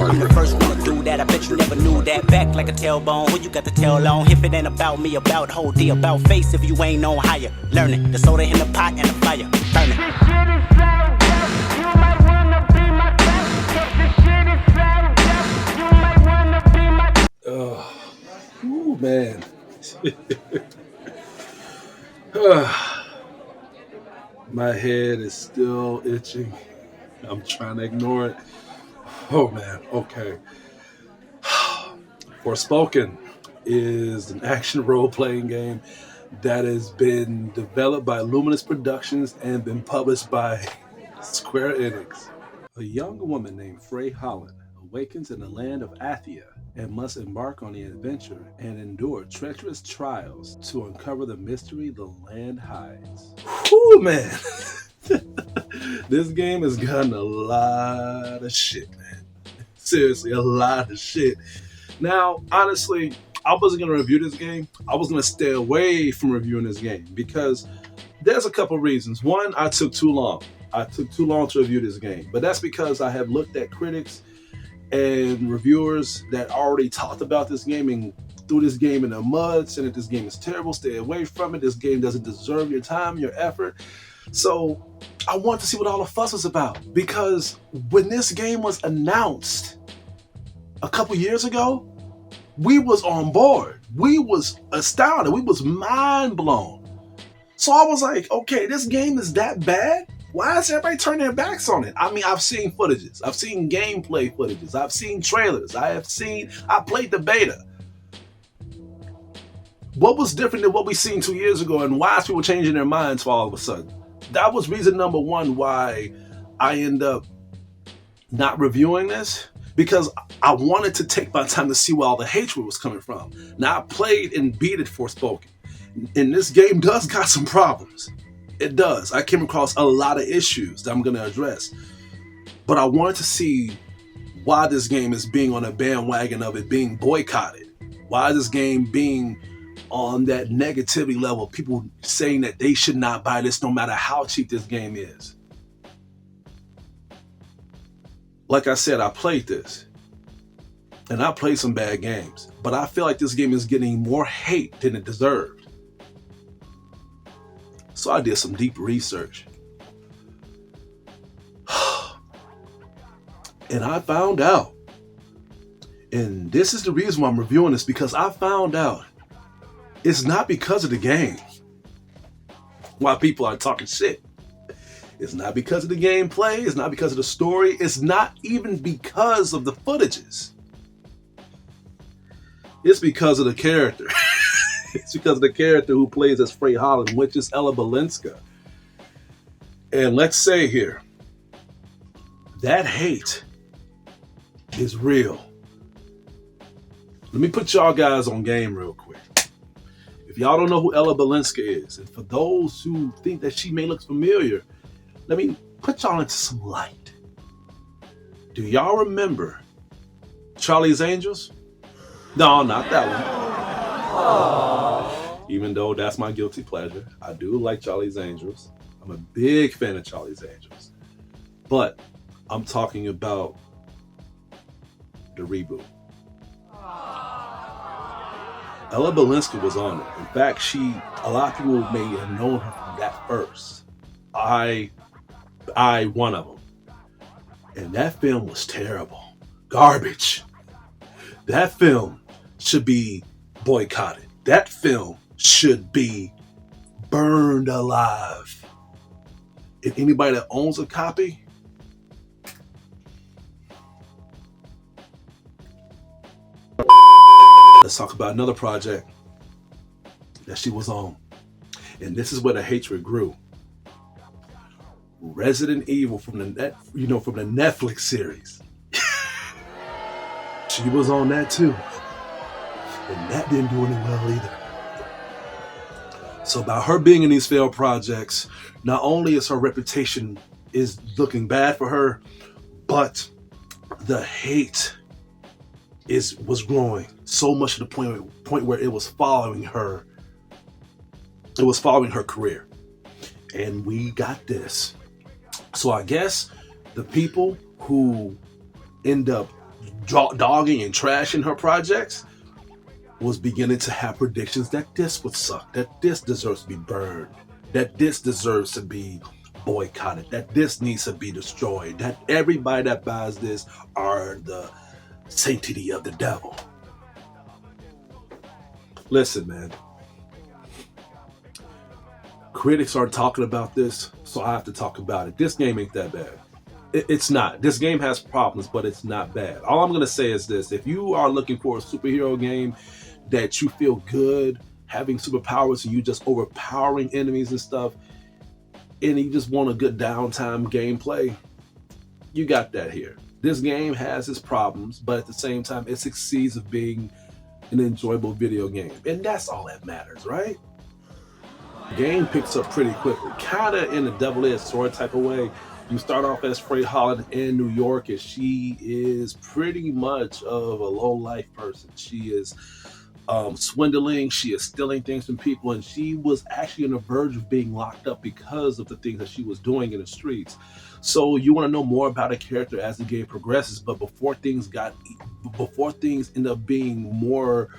I'm the first one to do that. I bet you never knew that. Back like a tailbone. Who you got the tail on? If it ain't about me, about whole D, about face. If you ain't on higher, learn it. The soda in the pot and the fire, burn it. This shit is so dope. You might wanna be my guest. This shit is so dope. You might wanna be my. Ooh, man. My head is still itching. I'm trying to ignore it. Oh man, okay. Forspoken is an action role-playing game that has been developed by Luminous Productions and been published by Square Enix. A young woman named Frey Holland awakens in the land of Athia and must embark on the adventure and endure treacherous trials to uncover the mystery the land hides. Whew, man. This game has gotten a lot of shit, man. Seriously, a lot of shit. Now, honestly, I wasn't going to review this game. I was going to stay away from reviewing this game because there's a couple reasons. One, I took too long. I took too long to review this game, but that's because I have looked at critics and reviewers that already talked about this game and threw this game in the mud, saying that this game is terrible, stay away from it, this game doesn't deserve your time, your effort. So I want to see what all the fuss was about, because when this game was announced a couple years ago, we was on board. We was astounded. We was mind blown. So I was like, okay, this game is that bad? Why is everybody turning their backs on it? I mean, I've seen footages. I've seen gameplay footages. I've seen trailers. I played the beta. What was different than what we seen 2 years ago, and why is people changing their minds for all of a sudden? That was reason number one why I end up not reviewing this, because I wanted to take my time to see where all the hatred was coming from. Now, I played and beat it Forspoken, and this game does got some problems. It does. I came across a lot of issues that I'm going to address. But I wanted to see why this game is being on a bandwagon of it being boycotted. Why is this game being on that negativity level? People saying that they should not buy this no matter how cheap this game is. Like I said, I played this. And I played some bad games. But I feel like this game is getting more hate than it deserved. So I did some deep research. And I found out, and this is the reason why I'm reviewing this, because I found out it's not because of the game why people are talking shit. It's not because of the gameplay. It's not because of the story. It's not even because of the footages. It's because of the character. It's because of the character who plays as Frey Holland, which is Ella Balinska. And let's say here, that hate is real. Let me put y'all guys on game real quick. If y'all don't know who Ella Balinska is, and for those who think that she may look familiar, let me put y'all into some light. Do y'all remember Charlie's Angels? No, not that one. Even though that's my guilty pleasure, I do like Charlie's Angels. I'm a big fan of Charlie's Angels. But I'm talking about the reboot. Ella Balinska was on it. In fact, a lot of people may have known her from that first. I one of them. And that film was terrible. Garbage. That film should be boycotted. That film should be burned alive. And anybody that owns a copy, let's talk about another project that she was on. And this is where the hatred grew. Resident Evil from the Netflix series. She was on that too. And that didn't do any well either. So by her being in these failed projects, not only is her reputation is looking bad for her, but the hate was growing so much to the point where it was following her. It was following her career. and we got this. So I guess the people who end up dogging and trashing her projects was beginning to have predictions that this would suck, that this deserves to be burned, that this deserves to be boycotted, that this needs to be destroyed, that everybody that buys this are the sanctity of the devil. Listen, man. Critics are talking about this, so I have to talk about it. This game ain't that bad. It's not. This game has problems, but it's not bad. All I'm going to say is this. If you are looking for a superhero game that you feel good having superpowers and you just overpowering enemies and stuff, and you just want a good downtime gameplay, you got that here. This game has its problems, but at the same time, it succeeds at being an enjoyable video game. And that's all that matters, right? The game picks up pretty quickly, kind of in a double-edged sword type of way. You start off as Frey Holland in New York, and she is pretty much of a low-life person. She is swindling, she is stealing things from people, and she was actually on the verge of being locked up because of the things that she was doing in the streets. So you want to know more about a character as the game progresses, but before things end up being more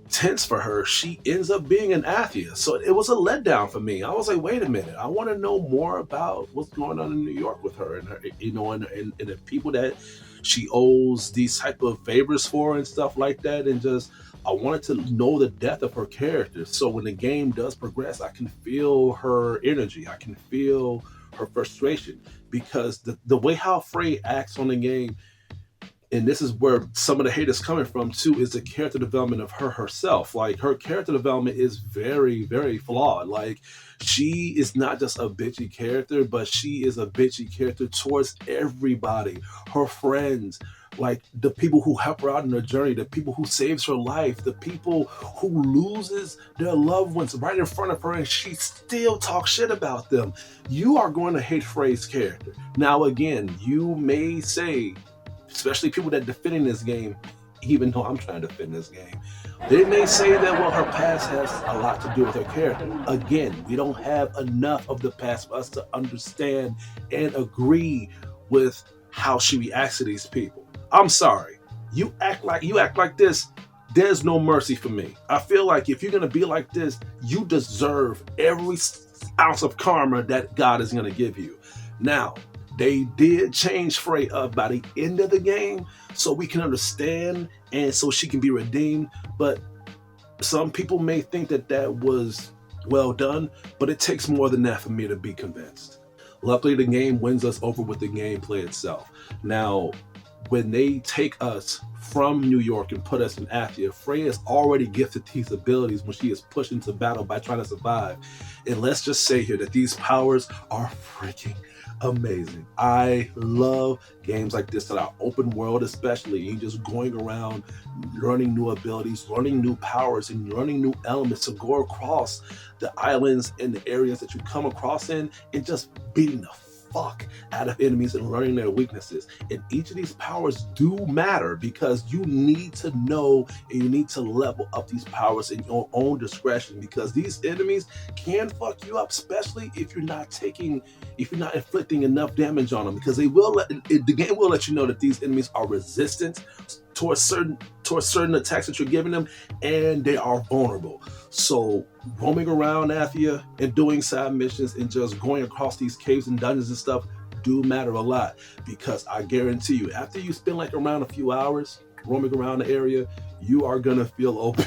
tense for her, she ends up being an atheist. So it was a letdown for me. I was like, wait a minute, I want to know more about what's going on in New York with her and her, and the people that she owes these type of favors for and stuff like that. And just, I wanted to know the depth of her character. So when the game does progress, I can feel her energy. I can feel her frustration, because the way how Frey acts on the game, and this is where some of the hate is coming from too, is the character development of her herself. Like, her character development is very, very flawed. Like, she is not just a bitchy character, but she is a bitchy character towards everybody. Her friends, like the people who help her out in her journey, the people who saves her life, the people who loses their loved ones right in front of her, and she still talks shit about them. You are going to hate Frey's character. Now, again, you may say, especially people that defending this game, even though I'm trying to defend this game, they may say that, well, her past has a lot to do with her character. Again, we don't have enough of the past for us to understand and agree with how she reacts to these people. I'm sorry. You act like this, there's no mercy for me. I feel like if you're going to be like this, you deserve every ounce of karma that God is going to give you. Now, they did change Frey up by the end of the game so we can understand and so she can be redeemed. But some people may think that that was well done, but it takes more than that for me to be convinced. Luckily, the game wins us over with the gameplay itself. Now, when they take us from New York and put us in Athia, Frey is already gifted these abilities when she is pushed into battle by trying to survive. And let's just say here that these powers are freaking amazing. I love games like this that are open world, especially. You just going around, learning new abilities, learning new powers, and learning new elements to go across the islands and the areas that you come across in, and just beating the fuck out of enemies and learning their weaknesses. And each of these powers do matter, because you need to know and you need to level up these powers in your own discretion, because these enemies can fuck you up, especially if you're not inflicting enough damage on them, because the game will let you know that these enemies are resistant towards certain attacks that you're giving them, and they are vulnerable. So roaming around Athia and doing side missions and just going across these caves and dungeons and stuff do matter a lot, because I guarantee you, after you spend like around a few hours roaming around the area, you are gonna feel OP.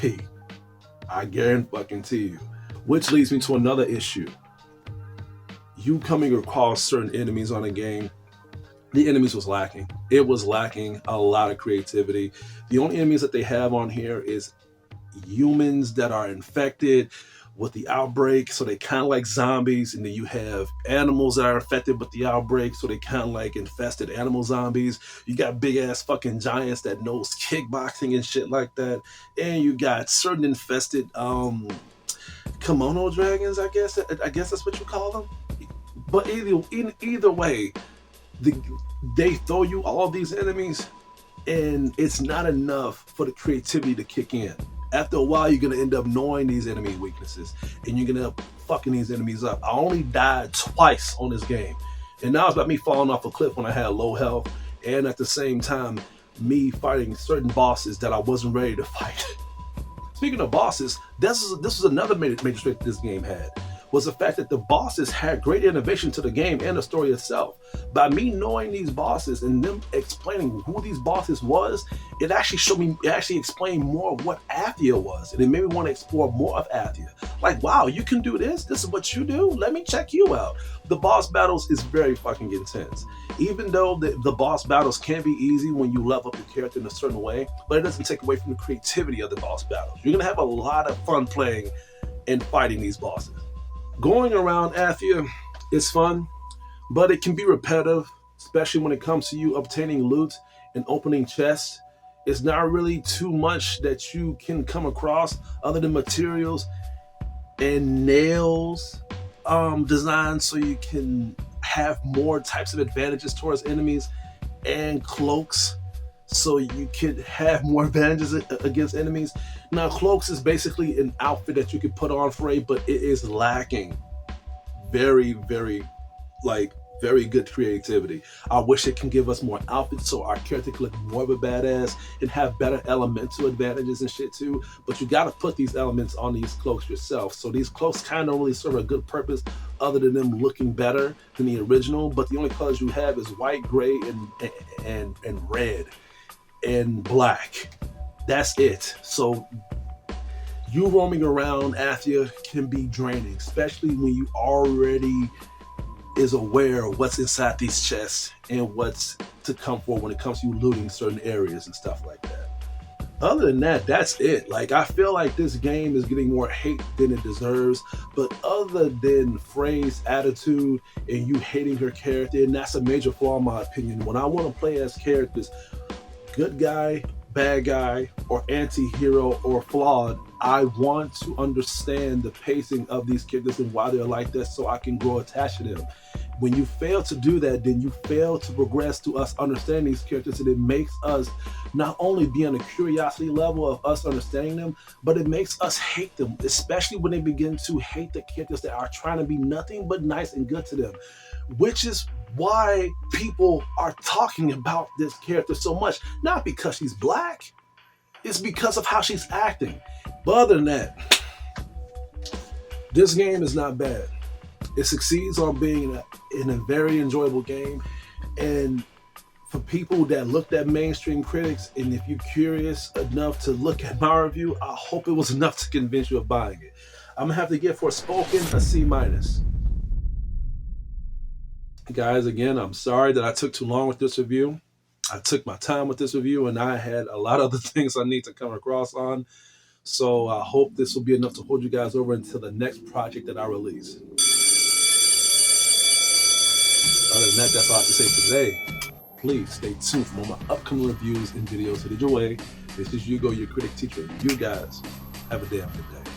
I guarantee you. Which leads me to another issue. You coming across certain enemies on a game, the enemies was lacking. It was lacking a lot of creativity. The only enemies that they have on here is humans that are infected with the outbreak, so they kind of like zombies. And then you have animals that are infected with the outbreak, so they kind of like infested animal zombies. You got big ass fucking giants that knows kickboxing and shit like that. And you got certain infested kimono dragons, I guess that's what you call them. But either way, they throw you all these enemies, and it's not enough for the creativity to kick in. After a while, you're gonna end up knowing these enemy weaknesses, and you're gonna end up fucking these enemies up. I only died twice on this game, and now it's about me falling off a cliff when I had low health, and at the same time, me fighting certain bosses that I wasn't ready to fight. Speaking of bosses, this was another major strength this game had, was the fact that the bosses had great innovation to the game and the story itself. By me knowing these bosses and them explaining who these bosses was, it actually explained more of what Athia was, and it made me want to explore more of Athia. Like, wow, you can do this? This is what you do? Let me check you out. The boss battles is very fucking intense. Even though the boss battles can be easy when you level up your character in a certain way, but it doesn't take away from the creativity of the boss battles. You're gonna have a lot of fun playing and fighting these bosses. Going around Athia is fun, but it can be repetitive, especially when it comes to you obtaining loot and opening chests. It's not really too much that you can come across other than materials and nails designed so you can have more types of advantages towards enemies, and cloaks so you could have more advantages against enemies. Now, cloaks is basically an outfit that you could put on for but it is lacking very good creativity. I wish it can give us more outfits so our character can look more of a badass and have better elemental advantages and shit too. But you gotta put these elements on these cloaks yourself. So these cloaks kind of really serve a good purpose other than them looking better than the original. But the only colors you have is white, gray, and red and black. That's it. So you roaming around Athia can be draining, especially when you already is aware of what's inside these chests and what's to come for when it comes to you looting certain areas and stuff like that. Other than that, that's it. Like, I feel like this game is getting more hate than it deserves, but other than Frey's attitude and you hating her character, and that's a major flaw in my opinion. When I want to play as characters, good guy, bad guy, or anti-hero, or flawed, I want to understand the pacing of these characters and why they're like this so I can grow attached to them. When you fail to do that, then you fail to progress to us understanding these characters, and it makes us not only be on a curiosity level of us understanding them, but it makes us hate them, especially when they begin to hate the characters that are trying to be nothing but nice and good to them, which is why people are talking about this character so much. Not because she's black, it's because of how she's acting. But other than that, this game is not bad. It succeeds on being in a very enjoyable game. And for people that looked at mainstream critics, and if you're curious enough to look at my review, I hope it was enough to convince you of buying it. I'm gonna have to give Forspoken a C-. Guys, again, I'm sorry that I took too long with this review. I took my time with this review, and I had a lot of other things I need to come across on. So I hope this will be enough to hold you guys over until the next project that I release. Other than that, that's all I have to say today. Please stay tuned for more of my upcoming reviews and videos headed your way. This is Hugo, your critic teacher. You guys have a damn good day.